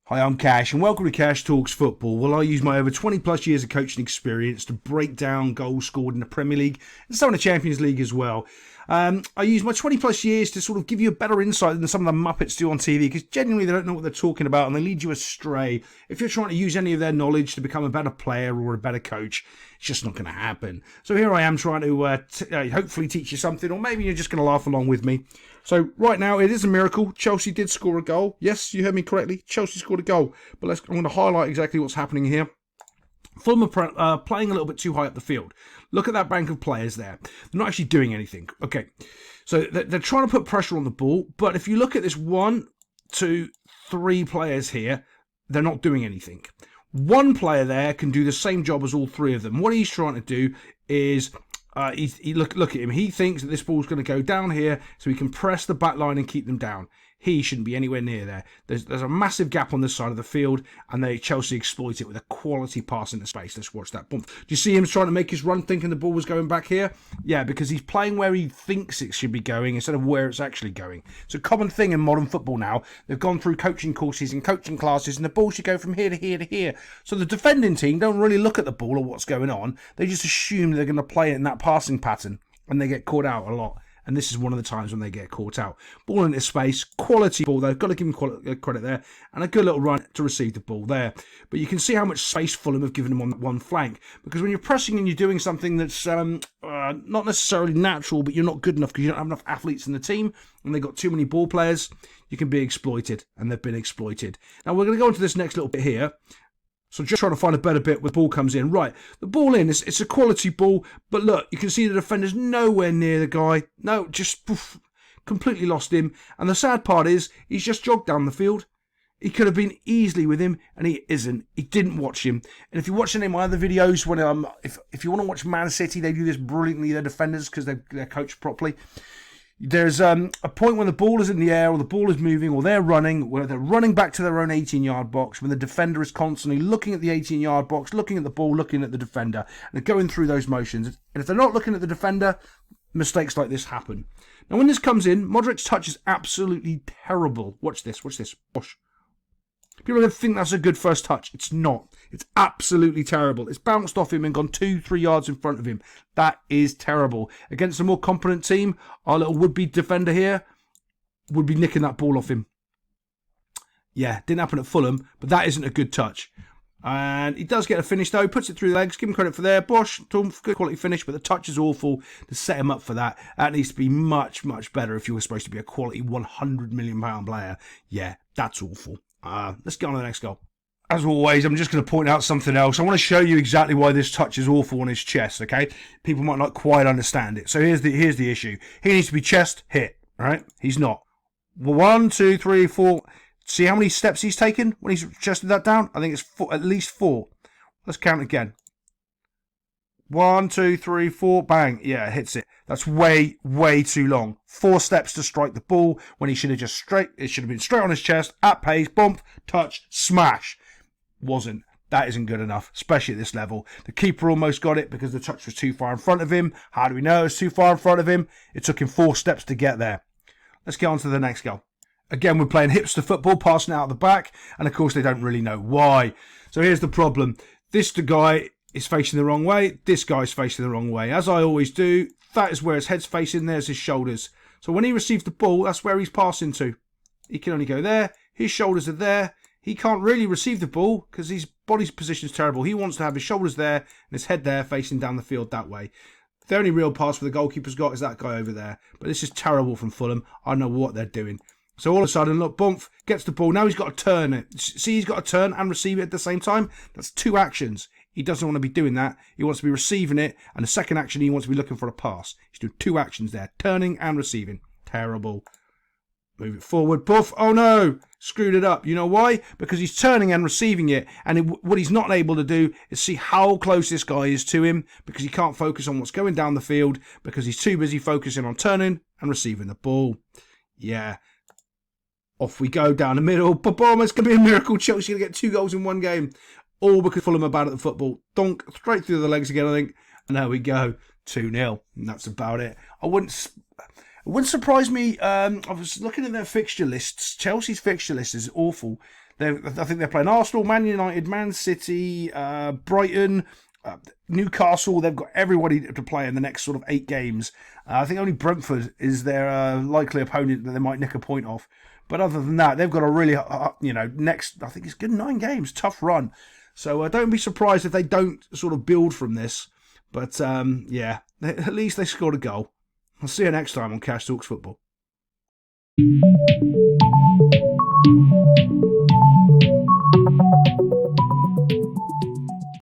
Hi, I'm Cash and welcome to Cash Talks Football. Well, I use my over 20 plus years of coaching experience to break down goals scored in the Premier League and some in the Champions League as well. I use my 20 plus years to sort of give you a better insight than some of the Muppets do on TV, because genuinely they don't know what they're talking about and they lead you astray. If you're trying to use any of their knowledge to become a better player or a better coach, it's just not going to happen. So here I am trying to hopefully teach you something, or maybe you're just going to laugh along with me. So right now it is a miracle. Chelsea did score a goal. Yes, you heard me correctly. Chelsea scored a goal. But I'm going to highlight exactly what's happening here. Fulham are playing a little bit too high up the field. Look at that bank of players there. They're not actually doing anything. Okay, so they're trying to put pressure on the ball. But if you look at this 1, 2, 3 players here, they're not doing anything. One player there can do the same job as all 3 of them. What he's trying to do is... look at him. He thinks that this ball's going to go down here so he can press the back line and keep them down. He shouldn't be anywhere near there. There's a massive gap on this side of the field, and Chelsea exploit it with a quality pass into space. Let's watch that. Boom. Do you see him trying to make his run thinking the ball was going back here? Yeah, because he's playing where he thinks it should be going instead of where it's actually going. It's a common thing in modern football now. They've gone through coaching courses and coaching classes, and the ball should go from here to here to here. So the defending team don't really look at the ball or what's going on. They just assume they're going to play it in that passing pattern, and they get caught out a lot. And this is one of the times when they get caught out. Ball into space, quality ball though. Got to give him credit there. And a good little run to receive the ball there. But you can see how much space Fulham have given him on one flank. Because when you're pressing and you're doing something that's not necessarily natural, but you're not good enough because you don't have enough athletes in the team, and they've got too many ball players, you can be exploited. And they've been exploited. Now we're going to go into this next little bit here. So just trying to find a better bit where the ball comes in. Right, the ball in, it's a quality ball. But look, you can see the defender's nowhere near the guy. No, just completely lost him. And the sad part is, he's just jogged down the field. He could have been easily with him, and he isn't. He didn't watch him. And if you watch any of my other videos, when if you want to watch Man City, they do this brilliantly, their defenders, because they're coached properly. There's a point when the ball is in the air or the ball is moving or they're running, where they're running back to their own 18-yard box, when the defender is constantly looking at the 18-yard box, looking at the ball, looking at the defender, and going through those motions. And if they're not looking at the defender, mistakes like this happen. Now when this comes in, Mudryk's touch is absolutely terrible. Watch this. Whoosh. People are going to think that's a good first touch. It's not. It's absolutely terrible. It's bounced off him and gone 2-3 yards in front of him. That is terrible. Against a more competent team, our little would-be defender here would be nicking that ball off him. Yeah, didn't happen at Fulham, but that isn't a good touch. And he does get a finish though, puts it through the legs, give him credit for there. Bosh, good quality finish, but the touch is awful to set him up for that. That needs to be much, much better if you were supposed to be a quality £100 million player. Yeah, that's awful. Let's get on to the next goal. As always, I'm just going to point out something else. I want to show you exactly why this touch is awful on his chest, okay? People might not quite understand it. So here's the issue. He needs to be chest hit, right? He's not. 1, 2, 3, 4. See how many steps he's taken when he's chested that down? I think it's at least 4. Let's count again. 1, 2, 3, 4. Bang. Yeah, hits it. That's way, way too long. 4 steps to strike the ball when he should have it should have been straight on his chest, at pace, bump, touch, smash. Wasn't. That isn't good enough, especially at this level. The keeper almost got it because the touch was too far in front of him. How do we know it was too far in front of him? It took him 4 steps to get there. Let's get on to the next goal. Again, we're playing hipster football, passing out the back, and of course they don't really know why. So here's the problem. The guy is facing the wrong way. This guy's facing the wrong way. As I always do, that is where his head's facing. There's his shoulders. So when he receives the ball, that's where he's passing to. He can only go there. His shoulders are there. He can't really receive the ball because his body's position is terrible. He wants to have his shoulders there and his head there, facing down the field that way. The only real pass for the goalkeeper's got is that guy over there. But this is terrible from Fulham. I don't know what they're doing. So all of a sudden, look, Bump gets the ball. Now he's got to turn it. See, he's got to turn and receive it at the same time. That's 2 actions. He doesn't want to be doing that. He wants to be receiving it. And the second action, he wants to be looking for a pass. He's doing 2 actions there. Turning and receiving. Terrible. Move it forward. Buff. Oh no. Screwed it up. You know why? Because he's turning and receiving it. And what he's not able to do is see how close this guy is to him. Because he can't focus on what's going down the field. Because he's too busy focusing on turning and receiving the ball. Yeah. Off we go down the middle. Boom, it's going to be a miracle. Chelsea going to get 2 goals in 1 game. All because Fulham are bad at the football. Donk, straight through the legs again, I think. And there we go. 2-0. And that's about it. It wouldn't surprise me. I was looking at their fixture lists. Chelsea's fixture list is awful. I think they're playing Arsenal, Man United, Man City, Brighton, Newcastle. They've got everybody to play in the next sort of 8 games. I think only Brentford is their likely opponent that they might nick a point off. But other than that, they've got a really, next, I think it's good 9 games, tough run. So don't be surprised if they don't sort of build from this. But yeah, at least they scored a goal. I'll see you next time on Cash Talks Football.